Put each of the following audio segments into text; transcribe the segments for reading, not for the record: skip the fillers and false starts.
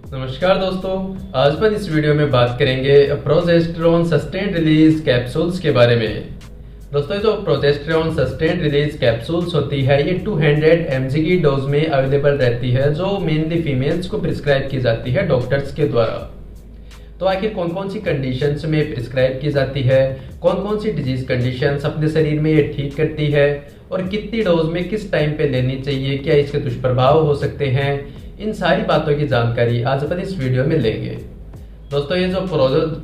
नमस्कार दोस्तों। आज अपन इस वीडियो में बात करेंगे प्रोजेस्टेरॉन सस्टेन रिलीज कैप्सूल्स के बारे में। दोस्तों, जो प्रोजेस्टेरॉन सस्टेन रिलीज कैप्सूल्स होती है ये 200 mg की डोज में अवेलेबल रहती है, जो मेनली फीमेल्स को प्रिस्क्राइब की जाती है डॉक्टर्स के द्वारा। तो आखिर कौन कौन सी कंडीशंस में प्रिस्क्राइब की जाती है, कौन कौन सी डिजीज कंडीशंस अपने शरीर में ये ठीक करती है और कितनी डोज में किस टाइम पे लेनी चाहिए, क्या इसके दुष्प्रभाव हो सकते हैं, इन सारी बातों की जानकारी आज अपन इस वीडियो में लेंगे। दोस्तों, ये जो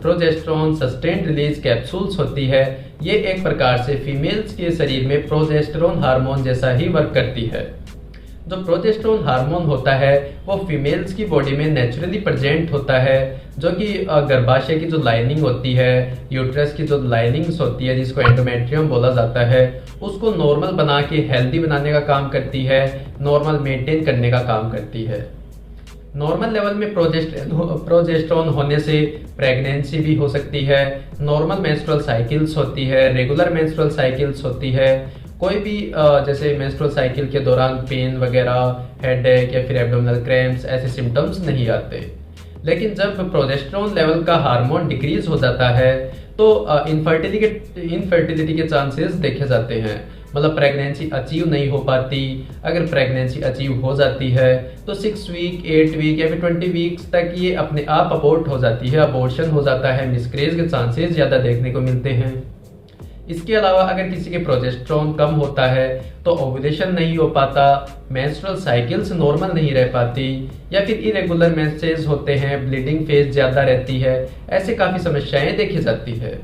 प्रोजेस्टेरॉन सस्टेन रिलीज कैप्सूल्स होती है ये एक प्रकार से फीमेल्स के शरीर में प्रोजेस्टेरॉन हार्मोन जैसा ही वर्क करती है। जो प्रोजेस्टेरॉन हार्मोन होता है वो फीमेल्स की बॉडी में नेचुरली प्रेजेंट होता है, जो कि गर्भाशय की जो लाइनिंग होती है, यूट्रस की जो लाइनिंग्स होती है जिसको एंडोमेट्रियम बोला जाता है, उसको नॉर्मल बना के हेल्दी बनाने का काम करती है, नॉर्मल मेंटेन करने का काम करती है। नॉर्मल लेवल में प्रोजेस्टेरॉन होने से प्रेगनेंसी भी हो सकती है, नॉर्मल मेंस्ट्रुअल साइकिल्स होती है, रेगुलर मेंस्ट्रुअल साइकिल्स होती है, कोई भी जैसे मेंस्ट्रुअल साइकिल के दौरान पेन वगैरह, हेडेक या फिर एब्डोमिनल क्रैम्प्स ऐसे सिम्टम्स नहीं आते। लेकिन जब प्रोजेस्टेरॉन लेवल का हार्मोन डिक्रीज हो जाता है तो इनफर्टिलिटी के चांसेस देखे जाते हैं, मतलब प्रेगनेंसी अचीव नहीं हो पाती। अगर प्रेगनेंसी अचीव हो जाती है तो 6 वीक, 8 वीक या फिर 20 वीक्स तक ये अपने आप अबॉर्ट हो जाती है, अबॉर्शन हो जाता है, मिसकैरेज के चांसेस ज़्यादा देखने को मिलते हैं। इसके अलावा अगर किसी के प्रोजेस्टेरॉन कम होता है तो ओव्यूलेशन नहीं हो पाता, मेंस्ट्रुअल साइकिल्स नॉर्मल नहीं रह पाती, या फिर इरेगुलर मेंसेस होते हैं, ब्लीडिंग फेज ज़्यादा रहती है, ऐसे काफ़ी समस्याएं देखी जाती है।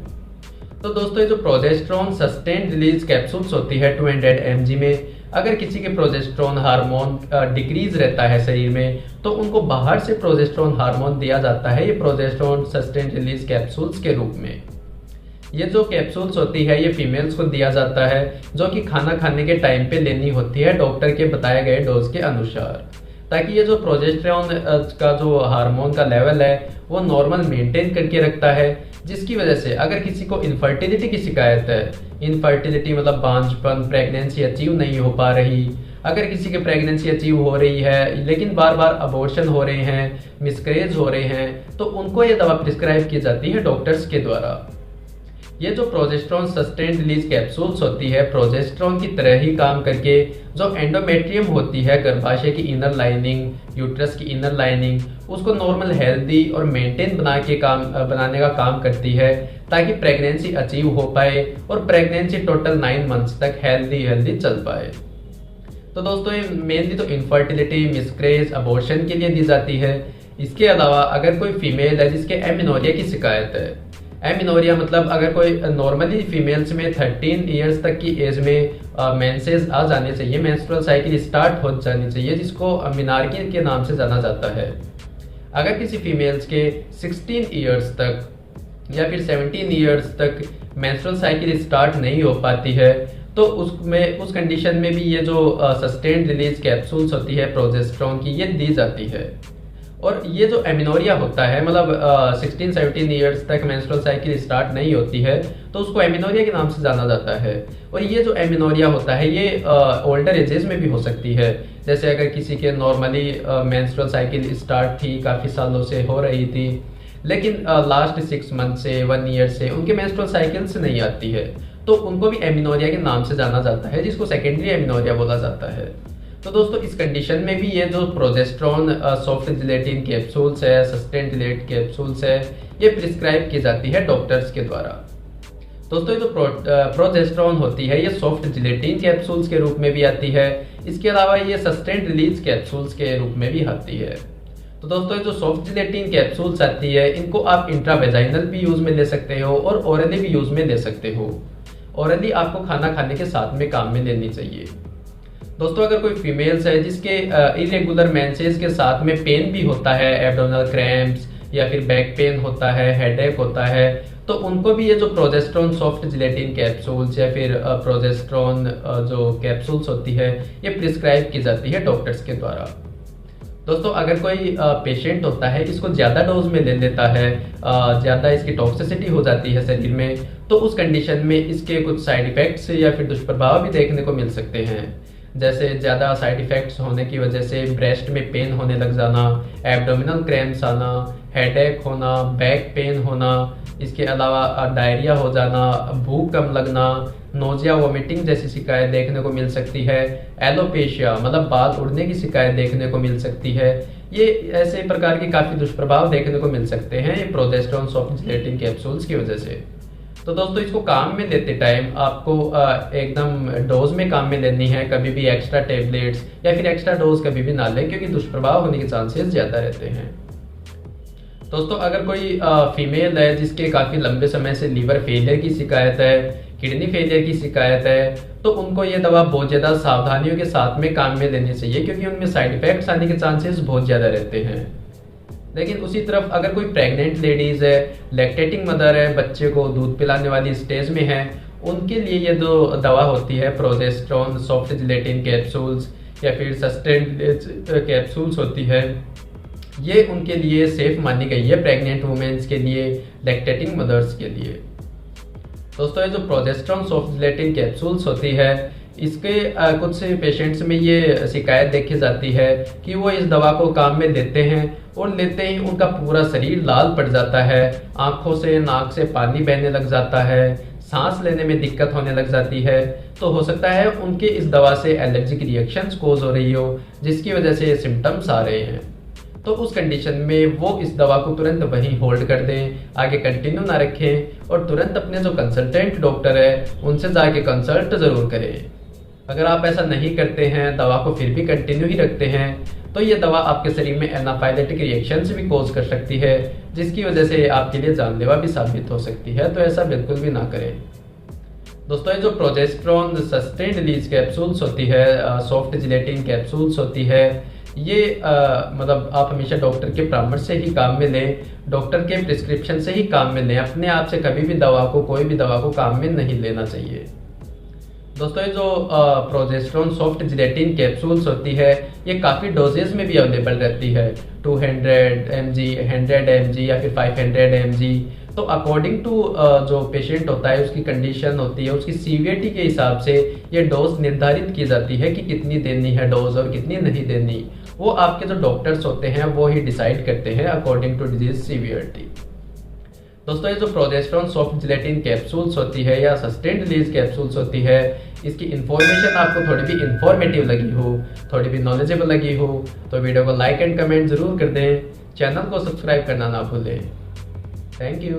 तो दोस्तों, ये जो प्रोजेस्टेरॉन सस्टेन रिलीज कैप्सूल्स होती है 200 mg में, अगर किसी के प्रोजेस्टेरॉन हार्मोन डिक्रीज रहता है शरीर में तो उनको बाहर से प्रोजेस्टेरॉन हार्मोन दिया जाता है, ये प्रोजेस्टेरॉन सस्टेन रिलीज कैप्सूल्स के रूप में। ये जो कैप्सूल्स होती है ये फीमेल्स को दिया जाता है, जो कि खाना खाने के टाइम पे लेनी होती है डॉक्टर के बताए गए डोज के अनुसार, ताकि ये जो प्रोजेस्टेरॉन का जो हार्मोन का लेवल है वो नॉर्मल मेंटेन करके रखता है, जिसकी वजह से अगर किसी को इनफर्टिलिटी की शिकायत है, इनफर्टिलिटी मतलब बांझपन, प्रेगनेंसी अचीव नहीं हो पा रही, अगर किसी की प्रेगनेंसी अचीव हो रही है लेकिन बार बार अबॉर्शन हो रहे हैं, मिसकैरेज हो रहे हैं, तो उनको ये दवा प्रिस्क्राइब की जाती है डॉक्टर्स के द्वारा। ये जो प्रोजेस्टेरॉन सस्टेन रिलीज कैप्सूल्स होती है प्रोजेस्टेरॉन की तरह ही काम करके जो एंडोमेट्रियम होती है, गर्भाशय की इनर लाइनिंग, यूट्रस की इनर लाइनिंग, उसको नॉर्मल हेल्दी और मेंटेन बनाने का काम करती है, ताकि प्रेगनेंसी अचीव हो पाए और प्रेगनेंसी टोटल 9 मंथ्स तक हेल्दी चल पाए। तो दोस्तों, ये मेनली तो इनफर्टिलिटी, मिसकैरेज, अबॉर्शन के लिए दी जाती है। इसके अलावा अगर कोई फीमेल है जिसके एमिनोरिया की शिकायत है, एमिनोरिया मतलब अगर कोई नॉर्मली फीमेल्स में 13 इयर्स तक की एज में मेंसेस आ जाने चाहिए, मेंस्ट्रुअल साइकिल स्टार्ट हो जानी चाहिए, जिसको मेनार्की के नाम से जाना जाता है। अगर किसी फीमेल्स के 16 इयर्स तक या फिर 17 इयर्स तक मेंस्ट्रुअल साइकिल स्टार्ट नहीं हो पाती है तो उस कंडीशन में भी ये जो सस्टेन रिलीज कैप्सूल्स होती है प्रोजेस्टेरॉन की, ये दी जाती है। और ये जो एमिनोरिया होता है, मतलब 16-17 इयर्स तक मेंस्ट्रुअल साइकिल स्टार्ट नहीं होती है तो उसको एमिनोरिया के नाम से जाना जाता है। और ये जो एमिनोरिया होता है ये ओल्डर एजेस में भी हो सकती है, जैसे अगर किसी के नॉर्मली मेंस्ट्रुअल साइकिल स्टार्ट थी, काफ़ी सालों से हो रही थी, लेकिन लास्ट 6 मंथ से 1 ईयर से उनके मेंस्ट्रुअल साइकिल्स नहीं आती है, तो उनको भी एमिनोरिया के नाम से जाना जाता है, जिसको सेकेंडरी एमिनोरिया बोला जाता है। तो दोस्तों, इस कंडीशन में भी ये जो प्रोजेस्टेरॉन सॉफ्ट जिलेटिन कैप्सूल्स है, सस्टेन जिलेट कैप्सूल्स है, ये प्रिस्क्राइब की जाती है डॉक्टर्स के द्वारा। दोस्तों, ये जो प्रोजेस्टेरॉन होती है ये सॉफ्ट जिलेटिन कैप्सूल्स के रूप में भी आती है, इसके अलावा ये सस्टेन रिलीज कैप्सूल्स के रूप में भी आती है। तो दोस्तों, जो सॉफ्ट जिलेटिन कैप्सूल्स आती है इनको आप इंट्रावेजाइनल भी यूज में ले सकते हो और ओरली भी यूज में ले सकते हो। ओरली आपको खाना खाने के साथ में काम में लेनी चाहिए। दोस्तों, अगर कोई फीमेल्स है जिसके इरेगुलर मेंसेस के साथ में पेन भी होता है, एब्डोमिनल क्रैम्प्स या फिर बैक पेन होता है, हेडेक होता है, तो उनको भी ये जो प्रोजेस्टेरॉन सॉफ्ट जिलेटिन कैप्सूल्स या फिर प्रोजेस्टेरॉन जो कैप्सूल्स होती है ये प्रिस्क्राइब की जाती है डॉक्टर्स के द्वारा। दोस्तों, अगर कोई पेशेंट होता है इसको ज़्यादा डोज में ले लेता है, ज़्यादा इसकी टॉक्सिसिटी हो जाती है शरीर में, तो उस कंडीशन में इसके कुछ साइड इफेक्ट्स या फिर दुष्प्रभाव भी देखने को मिल सकते हैं। जैसे ज़्यादा साइड इफ़ेक्ट्स होने की वजह से ब्रेस्ट में पेन होने लग जाना, एब्डोमिनल क्रैम्प्स आना, हेडेक होना, बैक पेन होना, इसके अलावा डायरिया हो जाना, भूख कम लगना, नोजिया वोमिटिंग जैसी शिकायत देखने को मिल सकती है, एलोपेशिया मतलब बाल उड़ने की शिकायत देखने को मिल सकती है। ये ऐसे प्रकार के काफ़ी दुष्प्रभाव देखने को मिल सकते हैं ये प्रोजेस्टेरोन सॉफ्ट जिलेटिन कैप्सूल्स की वजह से। तो दोस्तों इसको काम में लेते टाइम आपको एकदम डोज में काम में लेनी है, कभी भी एक्स्ट्रा टेबलेट्स या फिर एक्स्ट्रा डोज कभी भी ना लें, क्योंकि दुष्प्रभाव होने के चांसेस ज़्यादा रहते हैं। दोस्तों अगर कोई फीमेल है जिसके काफ़ी लंबे समय से लीवर फेलियर की शिकायत है, किडनी फेलियर की शिकायत है, तो उनको ये दवा बहुत ज़्यादा सावधानियों के साथ में काम में लेनी चाहिए, क्योंकि उनमें साइड इफेक्ट्स आने के चांसेस बहुत ज़्यादा रहते हैं। लेकिन उसी तरफ अगर कोई प्रेग्नेंट लेडीज़ है, लैक्टेटिंग मदर है, बच्चे को दूध पिलाने वाली स्टेज में है, उनके लिए ये जो दवा होती है प्रोजेस्टेरोन सॉफ्ट जिलेटिन कैप्सूल्स या फिर सस्टेंड कैप्सूल्स होती है, ये उनके लिए सेफ मानी गई है, प्रेग्नेंट वुमेन्स के लिए, लैक्टेटिंग मदर्स के लिए। दोस्तों ये जो प्रोजेस्टेरोन सॉफ्ट जिलेटिन कैप्सूल्स होती है, इसके कुछ से पेशेंट्स में ये शिकायत देखी जाती है कि वो इस दवा को काम में लेते हैं और लेते ही उनका पूरा शरीर लाल पड़ जाता है, आंखों से नाक से पानी बहने लग जाता है, सांस लेने में दिक्कत होने लग जाती है। तो हो सकता है उनके इस दवा से एलर्जिक रिएक्शंस कोज हो रही हो, जिसकी वजह से ये सिम्टम्स आ रहे हैं। तो उस कंडीशन में वो इस दवा को तुरंत वहीं होल्ड कर दें, आगे कंटिन्यू ना रखें और तुरंत अपने जो कंसल्टेंट डॉक्टर है उनसे जाके कंसल्ट ज़रूर करें। अगर आप ऐसा नहीं करते हैं, दवा को फिर भी कंटिन्यू ही रखते हैं, तो ये दवा आपके शरीर में एनाफाइलेटिक रिएक्शंस भी कोज कर सकती है, जिसकी वजह से आपके लिए जानलेवा भी साबित हो सकती है। तो ऐसा बिल्कुल भी ना करें। दोस्तों ये जो प्रोजेस्टेरोन सस्टेन्ड रिलीज कैप्सूल्स होती है, सॉफ्ट जिलेटिन कैप्सूल्स होती है, ये मतलब आप हमेशा डॉक्टर के परामर्श से ही काम में लें, डॉक्टर के प्रिस्क्रिप्शन से ही काम में लें। अपने आप से कभी भी दवा को, कोई भी दवा को काम में नहीं लेना चाहिए। दोस्तों ये जो प्रोजेस्टेरोन सॉफ्ट जिलेटिन कैप्सूल्स होती है, ये काफ़ी डोजेज में भी अवेलेबल रहती है, 200 mg, 100 mg या फिर 500 mg। तो अकॉर्डिंग टू जो पेशेंट होता है, उसकी कंडीशन होती है, उसकी सीवियरिटी के हिसाब से ये डोज निर्धारित की जाती है कि कितनी देनी है डोज और कितनी नहीं देनी। वो आपके जो डॉक्टर्स होते हैं वो ही डिसाइड करते हैं अकॉर्डिंग टू डिजीज सीवियरिटी। दोस्तों ये जो प्रोजेस्टेरोन सॉफ्ट जिलेटिन कैप्सूल्स होती है या सस्टेन्ड रिलीज कैप्सूल्स होती है, इसकी इन्फॉर्मेशन आपको थोड़ी भी इन्फॉर्मेटिव लगी हो, थोड़ी भी नॉलेजेबल लगी हो, तो वीडियो को लाइक एंड कमेंट जरूर कर दें, चैनल को सब्सक्राइब करना ना भूलें। Thank you.